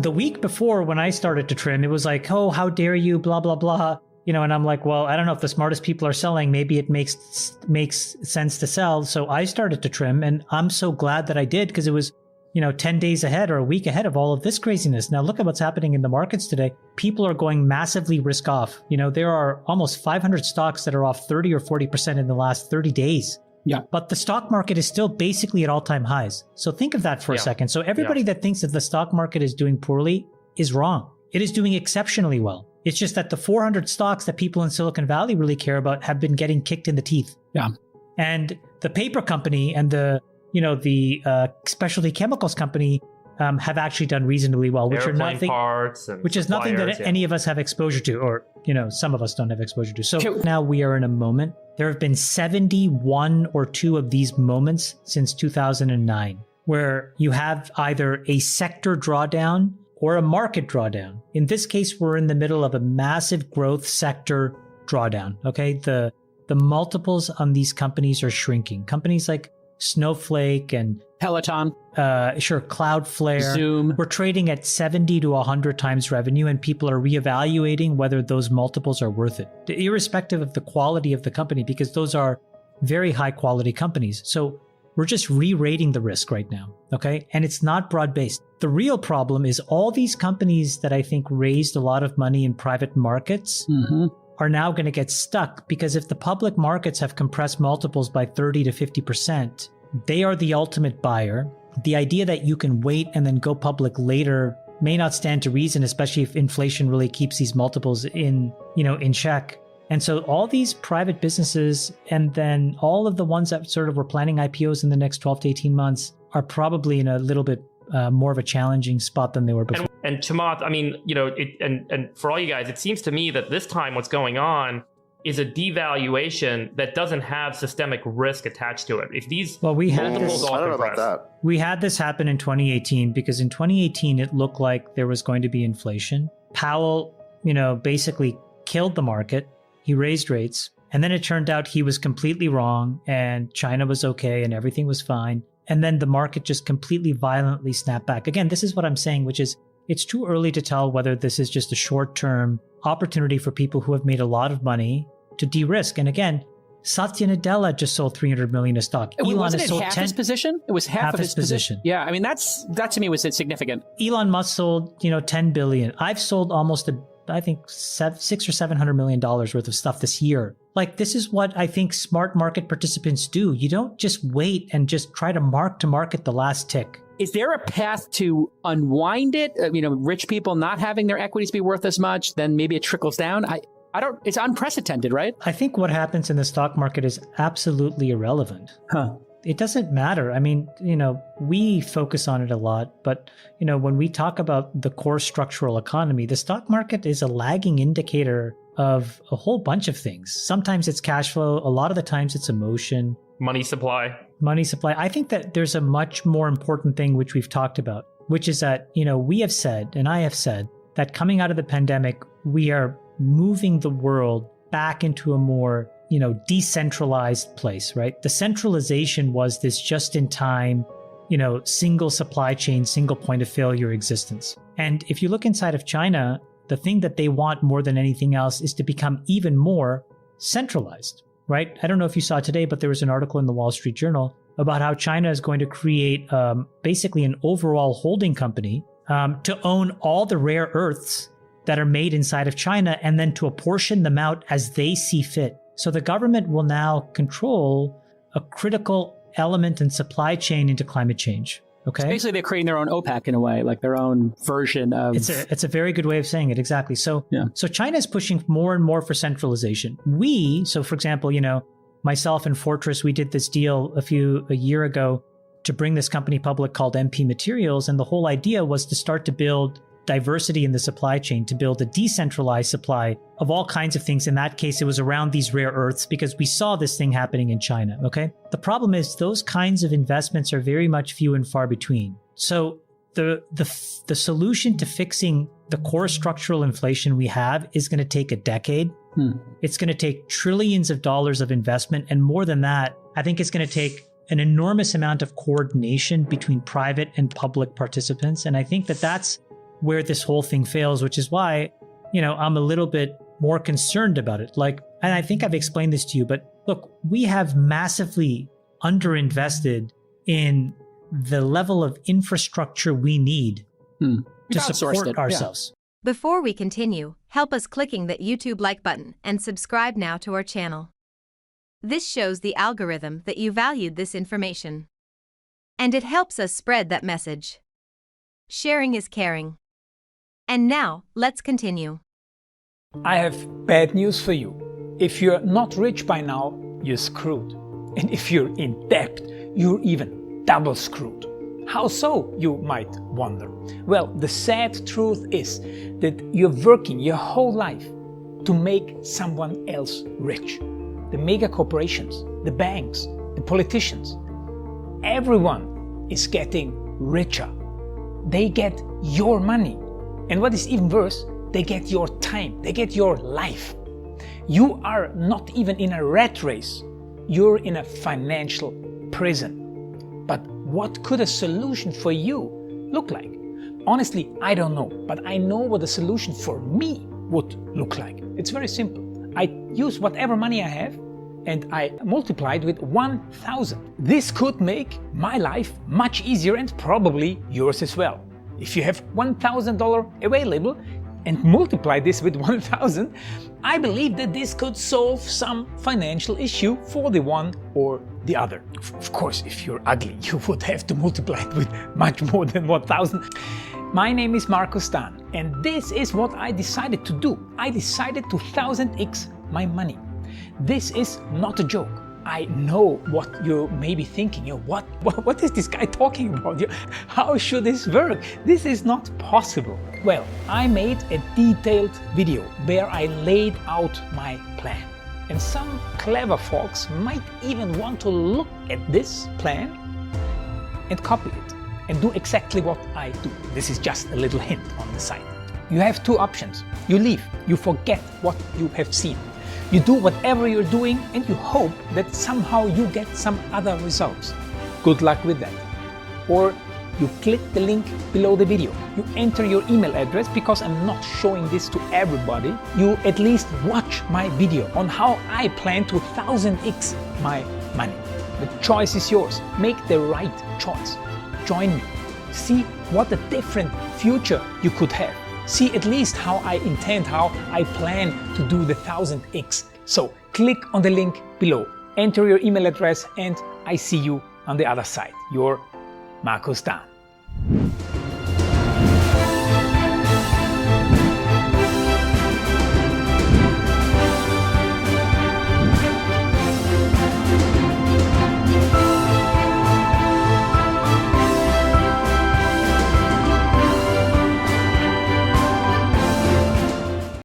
the week before when I started to trim, it was like, oh, how dare you, blah, blah, blah. And I'm like, well, I don't know if the smartest people are selling. Maybe it makes sense to sell. So I started to trim, and I'm so glad that I did, because it was, 10 days ahead or a week ahead of all of this craziness. Now look at what's happening in the markets today. People are going massively risk off. There are almost 500 stocks that are off 30 or 40% in the last 30 days. Yeah. But the stock market is still basically at all-time highs. So think of that for a second. So everybody that thinks that the stock market is doing poorly is wrong. It is doing exceptionally well. It's just that the 400 stocks that people in Silicon Valley really care about have been getting kicked in the teeth. Yeah. And the paper company and the specialty chemicals company have actually done reasonably well, which Airplane are nothing, parts and which is nothing that any of us have exposure to, or some of us don't have exposure to. So now we are in a moment. There have been 71 or 2 of these moments since 2009, where you have either a sector drawdown or a market drawdown. In this case, we're in the middle of a massive growth sector drawdown. Okay, the multiples on these companies are shrinking. Companies like Snowflake and Peloton, Cloudflare, Zoom. We're trading at 70 to 100 times revenue, and people are reevaluating whether those multiples are worth it, irrespective of the quality of the company, because those are very high quality companies. So we're just re-rating the risk right now, okay? And it's not broad-based. The real problem is all these companies that I think raised a lot of money in private markets are now going to get stuck, because if the public markets have compressed multiples by 30 to 50%, they are the ultimate buyer. The idea that you can wait and then go public later may not stand to reason, especially if inflation really keeps these multiples in check. And so all these private businesses, and then all of the ones that sort of were planning IPOs in the next 12 to 18 months, are probably in a little bit more of a challenging spot than they were before. And Chamath, I mean, and for all you guys, it seems to me that this time what's going on is a devaluation that doesn't have systemic risk attached to it. If these multiples all compress. We had this happen in 2018, because in 2018, it looked like there was going to be inflation. Powell, basically killed the market. He raised rates, and then it turned out he was completely wrong, and China was okay and everything was fine. And then the market just completely violently snapped back. Again, this is what I'm saying, which is it's too early to tell whether this is just a short-term opportunity for people who have made a lot of money to de-risk. And again, Satya Nadella just sold $300 million of stock. Wasn't it half his position? It was half of his position. Yeah, I mean, that to me was significant. Elon Musk sold, $10 billion. I've sold almost I think $600 or $700 million worth of stuff this year. Like, this is what I think smart market participants do. You don't just wait and just try to market the last tick. Is there a path to unwind it? Rich people not having their equities be worth as much, then maybe it trickles down. I don't, it's unprecedented, right? I think what happens in the stock market is absolutely irrelevant. It doesn't matter. I mean, we focus on it a lot, but, when we talk about the core structural economy, the stock market is a lagging indicator of a whole bunch of things. Sometimes it's cash flow. A lot of the times it's emotion. Money supply. I think that there's a much more important thing which we've talked about, which is that, we have said, and I have said, that coming out of the pandemic, we are moving the world back into a more decentralized place, right? The centralization was this just-in-time, single supply chain, single point of failure existence. And if you look inside of China, the thing that they want more than anything else is to become even more centralized, right? I don't know if you saw today, but there was an article in the Wall Street Journal about how China is going to create basically an overall holding company to own all the rare earths that are made inside of China, and then to apportion them out as they see fit. So the government will now control a critical element and supply chain into climate change. Okay. So basically, they're creating their own OPEC in a way, like their own version of. It's a very good way of saying it. Exactly. So So China is pushing more and more for centralization. So for example, myself and Fortress, we did this deal a year ago to bring this company public called MP Materials, and the whole idea was to start to build diversity in the supply chain, to build a decentralized supply of all kinds of things. In that case, it was around these rare earths, because we saw this thing happening in China, okay? The problem is those kinds of investments are very much few and far between. So the solution to fixing the core structural inflation we have is going to take a decade. It's going to take trillions of dollars of investment. And more than that, I think it's going to take an enormous amount of coordination between private and public participants. And I think that that's where this whole thing fails, which is why, I'm a little bit more concerned about it. And I think I've explained this to you, but look, we have massively underinvested in the level of infrastructure we need to support ourselves. Yeah. Before we continue, help us clicking that YouTube like button and subscribe now to our channel. This shows the algorithm that you valued this information. And it helps us spread that message. Sharing is caring. And now, let's continue. I have bad news for you. If you're not rich by now, you're screwed. And if you're in debt, you're even double screwed. How so, you might wonder? Well, the sad truth is that you're working your whole life to make someone else rich. The mega corporations, the banks, the politicians, everyone is getting richer. They get your money. And what is even worse, they get your time, they get your life. You are not even in a rat race, you're in a financial prison. But what could a solution for you look like? Honestly, I don't know, but I know what a solution for me would look like. It's very simple. I use whatever money I have and I multiply it with 1,000. This could make my life much easier and probably yours as well. If you have $1,000 available and multiply this with 1,000, I believe that this could solve some financial issue for the one or the other. Of course, if you're ugly, you would have to multiply it with much more than 1,000. My name is Markus Dahn, and this is what I decided to do. I decided to 1000x my money. This is not a joke. I know what you may be thinking. What is this guy talking about? How should this work? This is not possible. Well, I made a detailed video where I laid out my plan. And some clever folks might even want to look at this plan and copy it and do exactly what I do. This is just a little hint on the side. You have two options. You leave, you forget what you have seen. You do whatever you're doing and you hope that somehow you get some other results. Good luck with that. Or you click the link below the video. You enter your email address because I'm not showing this to everybody. You at least watch my video on how I plan to 1000x my money. The choice is yours. Make the right choice. Join me. See what a different future you could have. See at least how I plan to do the 1000x. So click on the link below, enter your email address, and I see you on the other side. Your Markus Dahn.